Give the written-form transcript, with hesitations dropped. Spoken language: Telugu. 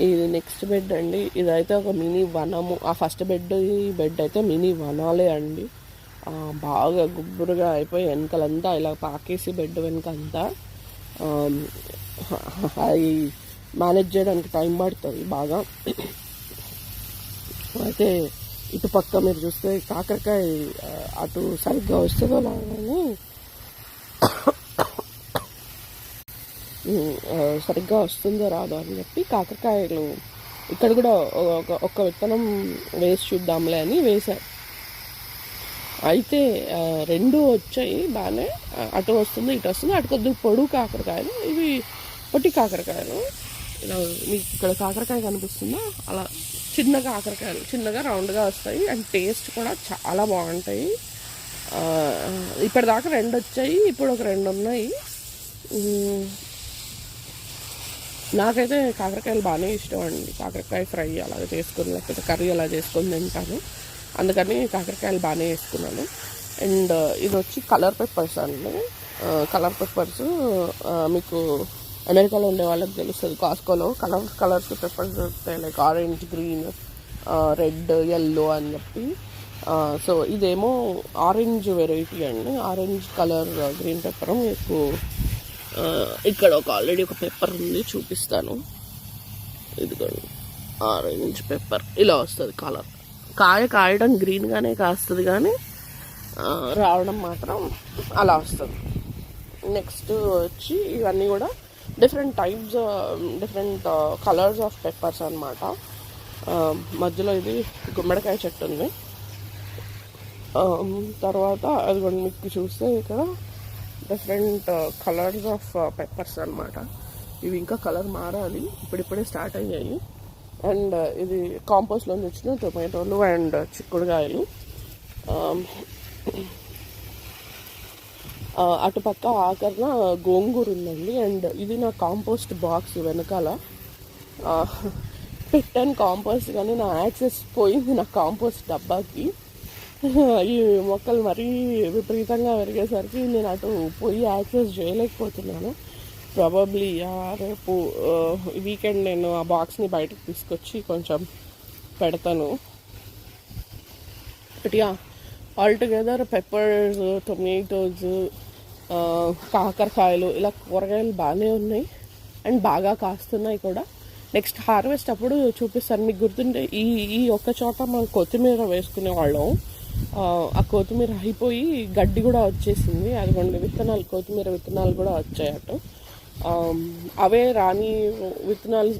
ఇది నెక్స్ట్ బెడ్ అండి. ఇదైతే ఒక మినీ వనము. ఆ ఫస్ట్ బెడ్ ఈ బెడ్ అయితే మినీ వనాలే అండి. బాగా గుబ్బురుగా అయిపోయి వెనకలంతా ఇలా పాకేసి బెడ్ వెనకంతా అది మేనేజ్ చేయడానికి టైం పడుతుంది బాగా. అయితే ఇటు పక్క మీరు చూస్తే కాకరకాయ అటు సరిగ్గా వస్తుందో లాగానే సరిగ్గా వస్తుందో రాదో అని చెప్పి కాకరకాయలు ఇక్కడ కూడా ఒక్క విత్తనం వేసి చూద్దాంలే అని వేశారు. అయితే రెండు వచ్చాయి బాగానే. అటు వస్తుంది ఇటు వస్తుంది. అటు కొద్దిగా పొడుగు కాకరకాయలు, ఇవి పొట్టి కాకరకాయలు. ఇలా మీకు ఇక్కడ కాకరకాయ కనిపిస్తుందా, అలా చిన్న కాకరకాయలు చిన్నగా రౌండ్గా వస్తాయి. అండ్ టేస్ట్ కూడా చాలా బాగుంటాయి. ఇప్పటిదాకా రెండు వచ్చాయి, ఇప్పుడు ఒక రెండు ఉన్నాయి. నాకైతే కాకరకాయలు బాగానే ఇష్టం అండి. కాకరకాయ ఫ్రై అలాగే చేసుకొని లేకపోతే కర్రీ అలా చేసుకొని తింటాను. అందుకని కాకరకాయలు బాగానే వేసుకున్నాను. అండ్ ఇది వచ్చి కలర్ పెప్పర్స్ అండి. కలర్ పెప్పర్స్ మీకు అమెరికాలో ఉండే వాళ్ళకి తెలుస్తుంది. కాస్కోలో కలర్స్ పెప్పర్స్ దొరుకుతాయి. Like orange, green, red, yellow అని చెప్పి. సో ఇదేమో ఆరెంజ్ వెరైటీ అండి. Orange colour green pepper. మీకు ఇక్కడ ఆల్రెడీ ఒక పెప్పర్ ఉంది, చూపిస్తాను. ఇదిగోండి, ఆరెంజ్ పెప్పర్ ఇలా వస్తుంది కలర్. కాయడం గ్రీన్గానే కాస్తుంది, కానీ రావడం మాత్రం అలా వస్తుంది. నెక్స్ట్ వచ్చి ఇవన్నీ కూడా different types, different colours of peppers అన్నమాట. మధ్యలో ఇది గుమ్మడికాయ చెట్టు ఉంది. తర్వాత అది కూడా మీకు చూస్తే ఇక్కడ డిఫరెంట్ కలర్స్ ఆఫ్ పెప్పర్స్ అన్నమాట. ఇవి ఇంకా కలర్ మారాలి, ఇప్పుడిప్పుడే స్టార్ట్ అయ్యాయి. అండ్ ఇది కాంపోస్ట్లో వచ్చిన టొమాటోలు అండ్ చిక్కుడుకాయలు. అటుపక్క ఆఖరిన గోంగూర ఉందండి. అండ్ ఇది నా కాంపోస్ట్ బాక్స్ వెనకాల పెట్టాను కాంపోస్ట్, కానీ నా యాక్సెస్ పోయింది నా కాంపోస్ట్ డబ్బాకి. ఈ మొక్కలు మరీ విపరీతంగా పెరిగేసరికి నేను అటు పోయి యాక్సెస్ చేయలేకపోతున్నాను. ప్రాబబ్లీ రేపు వీకెండ్ నేను ఆ బాక్స్ని బయటకు తీసుకొచ్చి కొంచెం పెడతాను. బట్ ఆల్టుగెదర్ పెప్పర్స్, టొమాటోస్, కాకరకాయలు ఇలా కూరగాయలు బాగానే ఉన్నాయి అండ్ బాగా కాస్తున్నాయి కూడా. నెక్స్ట్ హార్వెస్ట్ అప్పుడు చూపిస్తాను. మీకు గుర్తుంటే ఈ ఒక్క చోట మనం కొత్తిమీర వేసుకునే వాళ్ళం. ఆ కొత్తిమీర అయిపోయి గడ్డి కూడా వచ్చేసింది. అదిగోండి విత్తనాలు, కొత్తిమీర విత్తనాలు కూడా వచ్చాయి అటు. అవే రాని విత్తనాలు